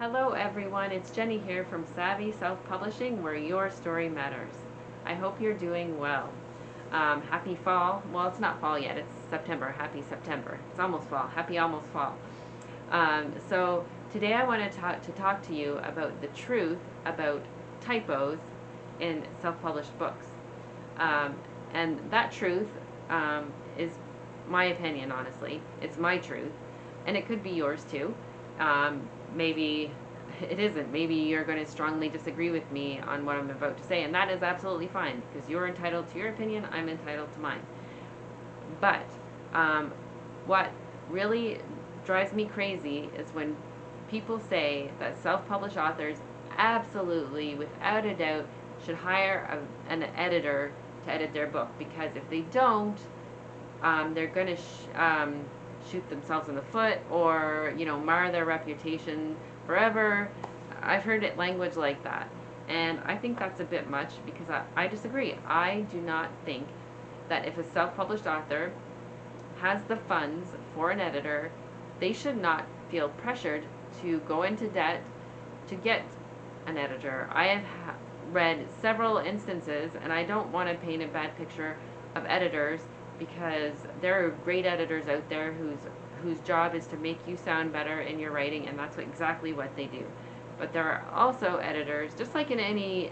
Hello everyone, it's Jenny here from Savvy Self-Publishing, where your story matters. I hope you're doing well. Happy fall. Well, it's not fall yet, it's September. Happy September. It's almost fall. Happy almost fall. So today I want to talk to you about the truth about typos in self-published books. And that truth is my opinion, honestly. It's my truth, and it could be yours too. Maybe it isn't. Maybe you're going to strongly disagree with me on what I'm about to say, and that is absolutely fine because you're entitled to your opinion, I'm entitled to mine. But what really drives me crazy is when people say that self-published authors absolutely, without a doubt, should hire an editor to edit their book, because if they don't, they're going to shoot themselves in the foot, or mar their reputation forever. I've heard it language like that, and I think that's a bit much, because I disagree. I do not think that if a self-published author has the funds for an editor, they should not feel pressured to go into debt to get an editor. I have read several instances, and I don't want to paint a bad picture of editors, because there are great editors out there whose job is to make you sound better in your writing, and that's exactly what they do. But there are also editors, just like in any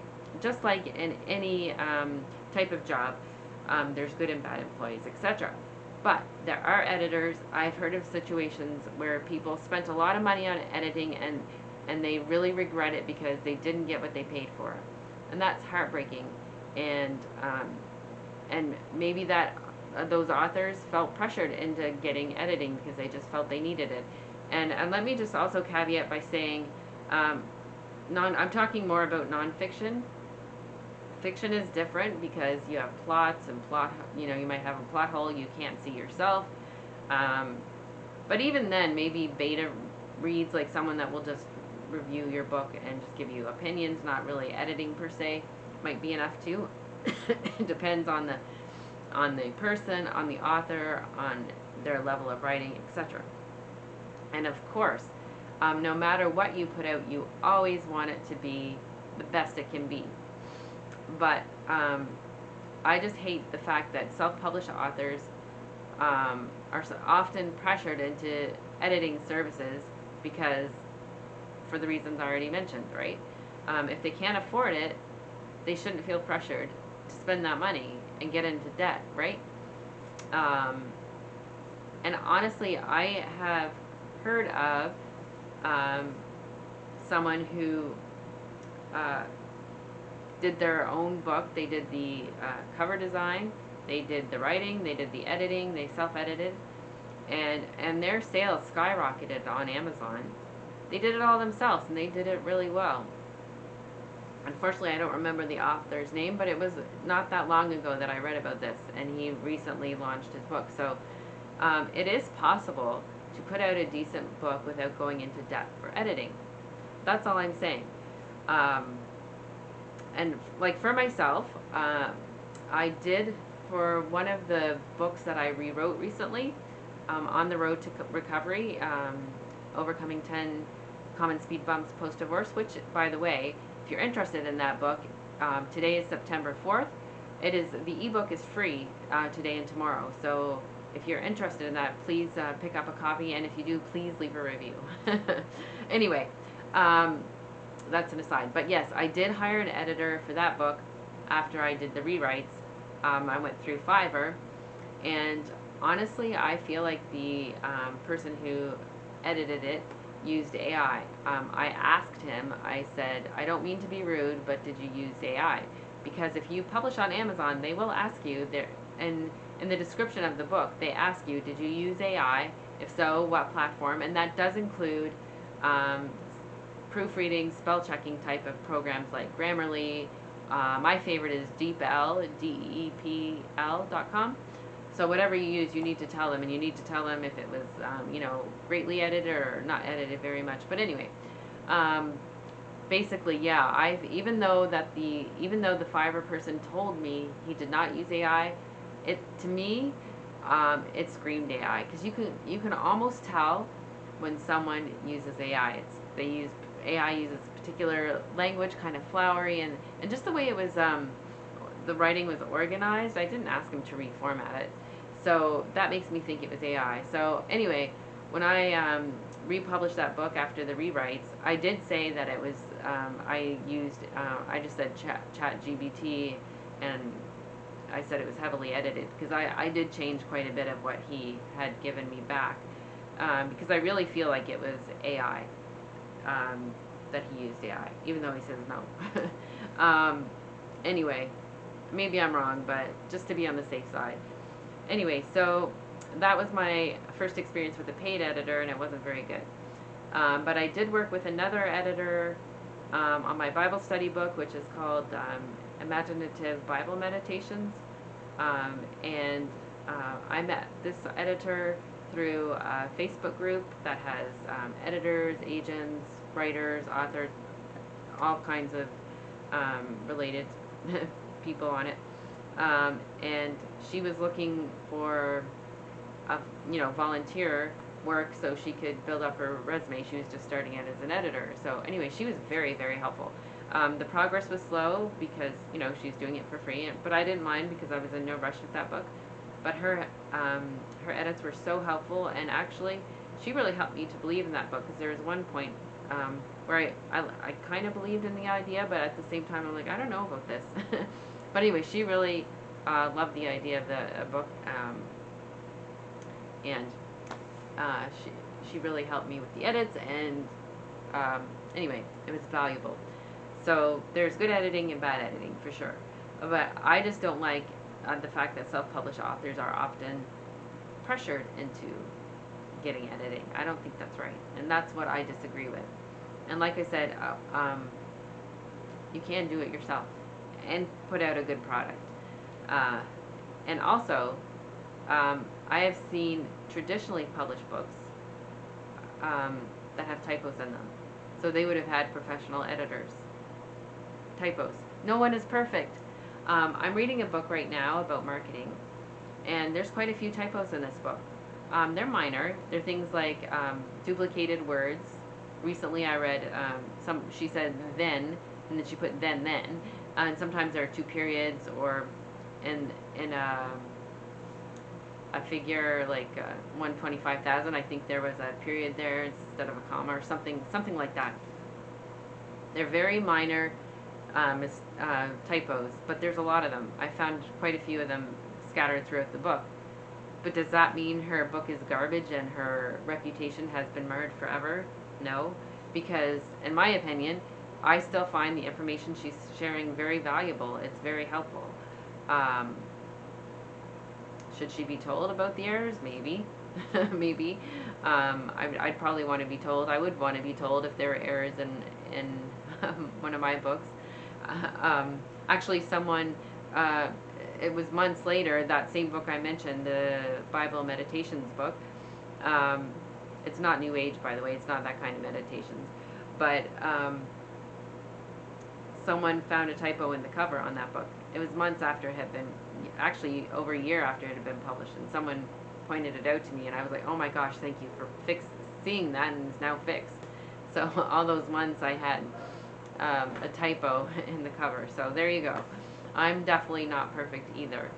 type of job, there's good and bad employees, etc. But there are editors. I've heard of situations where people spent a lot of money on editing, and they really regret it because they didn't get what they paid for, and that's heartbreaking. And maybe those authors felt pressured into getting editing because they just felt they needed it. And let me just also caveat by saying, I'm talking more about nonfiction. Fiction is different because you have plots and you might have a plot hole, you can't see yourself. But even then, maybe beta reads, like someone that will just review your book and just give you opinions, not really editing per se, might be enough too. It depends on the person, on the author, on their level of writing, etc. And of course, no matter what you put out, you always want it to be the best it can be. But I just hate the fact that self-published authors are so often pressured into editing services, because for the reasons I already mentioned, right? If they can't afford it, they shouldn't feel pressured to spend that money and get into debt, right? And honestly, I have heard of someone who did their own book. They did the cover design, they did the writing, they did the editing, they self-edited, and their sales skyrocketed on Amazon. They did it all themselves, and they did it really well. Unfortunately, I don't remember the author's name, but it was not that long ago that I read about this, and he recently launched his book. So it is possible to put out a decent book without going into debt for editing. That's all I'm saying. And like for myself, I did, for one of the books that I rewrote recently, On the Road to Recovery, Overcoming 10 Common Speed Bumps Post-Divorce, which, by the way, if you're interested in that book, today is September 4th. The ebook is free today and tomorrow. So if you're interested in that, please pick up a copy, and if you do, please leave a review. Anyway, that's an aside. But yes, I did hire an editor for that book after I did the rewrites. I went through Fiverr, and honestly, I feel like the person who edited it used AI. I asked him, I said, I don't mean to be rude, but did you use AI? Because if you publish on Amazon, they will ask you, and in the description of the book, they ask you, did you use AI? If so, what platform? And that does include proofreading, spell checking type of programs like Grammarly. My favorite is DeepL, DEEPL.com. So whatever you use, you need to tell them, and you need to tell them if it was, greatly edited or not edited very much. But anyway, basically, yeah, even though the Fiverr person told me he did not use AI, to me, it screamed AI, because you can almost tell when someone uses AI. They use AI uses particular language, kind of flowery, and just the way it was, the writing was organized. I didn't ask him to reformat it, so that makes me think it was AI. So anyway, when I republished that book after the rewrites, I did say that it was, I just said chat GBT, and I said it was heavily edited, because I did change quite a bit of what he had given me back, because I really feel like it was AI, that he used AI, even though he says no. Anyway, maybe I'm wrong, but just to be on the safe side. Anyway, so that was my first experience with a paid editor, and it wasn't very good. But I did work with another editor on my Bible study book, which is called Imaginative Bible Meditations. And I met this editor through a Facebook group that has editors, agents, writers, authors, all kinds of related people on it. And she was looking for a volunteer work so she could build up her resume. She was just starting out as an editor. So anyway, she was very, very helpful. The progress was slow because she's doing it for free, but I didn't mind because I was in no rush with that book. But her edits were so helpful, and actually she really helped me to believe in that book, because there was one point where I kind of believed in the idea, but at the same time I'm like, I don't know about this. But anyway, she really loved the idea of the book, and she really helped me with the edits, and anyway, it was valuable. So there's good editing and bad editing for sure, but I just don't like the fact that self-published authors are often pressured into getting editing. I don't think that's right, and that's what I disagree with. And like I said, you can do it yourself and put out a good product. And also, I have seen traditionally published books that have typos in them. So they would have had professional editors. Typos. No one is perfect. I'm reading a book right now about marketing, and there's quite a few typos in this book. They're minor. They're things like duplicated words. Recently I read she said then, and then she put then. And sometimes there are two periods, or in a figure like 125,000, I think there was a period there instead of a comma, or something like that. They're very minor typos, but there's a lot of them. I found quite a few of them scattered throughout the book. But does that mean her book is garbage and her reputation has been marred forever? No, because in my opinion, I still find the information she's sharing very valuable. It's very helpful. Should she be told about the errors? Maybe. Maybe. I'd probably want to be told. I would want to be told if there were errors in one of my books. Actually, someone, it was months later, that same book I mentioned, the Bible Meditations book. It's not New Age, by the way. It's not that kind of meditations. But someone found a typo in the cover on that book. It was months after it had been, actually over a year after it had been published, and someone pointed it out to me, and I was like, oh my gosh, thank you for seeing that, and it's now fixed. So all those months I had a typo in the cover. So there you go. I'm definitely not perfect either.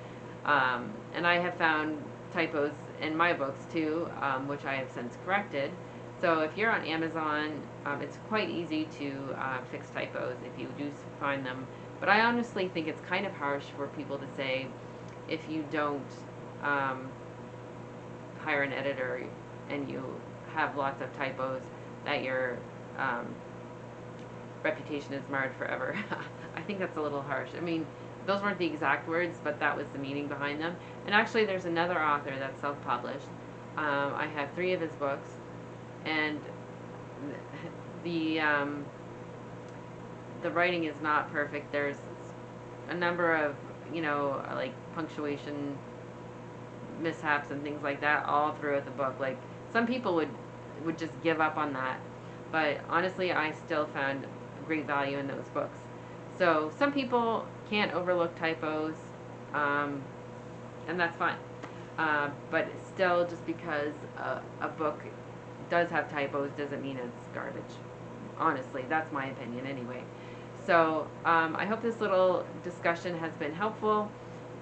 And I have found typos in my books too, which I have since corrected. So if you're on Amazon, it's quite easy to fix typos if you do find them. But I honestly think it's kind of harsh for people to say, if you don't hire an editor and you have lots of typos, that your reputation is marred forever. I think that's a little harsh. I mean, those weren't the exact words, but that was the meaning behind them. And actually, there's another author that's self-published. I have 3 of his books, and the writing is not perfect. There's a number of like punctuation mishaps and things like that all throughout the book. Like, some people would just give up on that, but honestly, I still found great value in those books. So some people can't overlook typos, and that's fine. But still, just because a book does have typos doesn't mean it's garbage. Honestly, that's my opinion anyway. So I hope this little discussion has been helpful.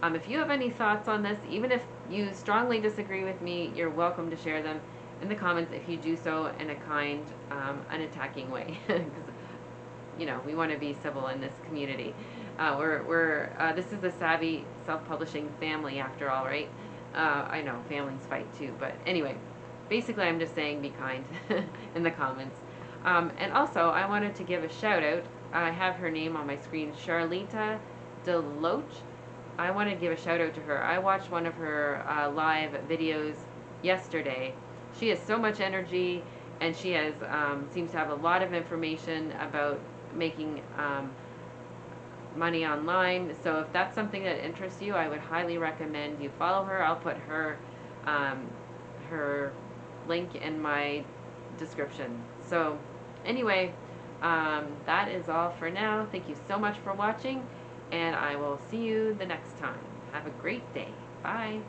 If you have any thoughts on this, even if you strongly disagree with me, you're welcome to share them in the comments if you do so in a kind, unattacking way. Because, we want to be civil in this community. This is the Savvy Self-Publishing family after all, right? I know families fight too, but anyway, basically I'm just saying be kind in the comments. And also, I wanted to give a shout out. I have her name on my screen, Charlita Deloach. I want to give a shout out to her. I watched one of her live videos yesterday. She has so much energy, and she has seems to have a lot of information about making money online. So if that's something that interests you, I would highly recommend you follow her. I'll put her link in my description. So anyway, that is all for now. Thank you so much for watching, and I will see you the next time. Have a great day. Bye.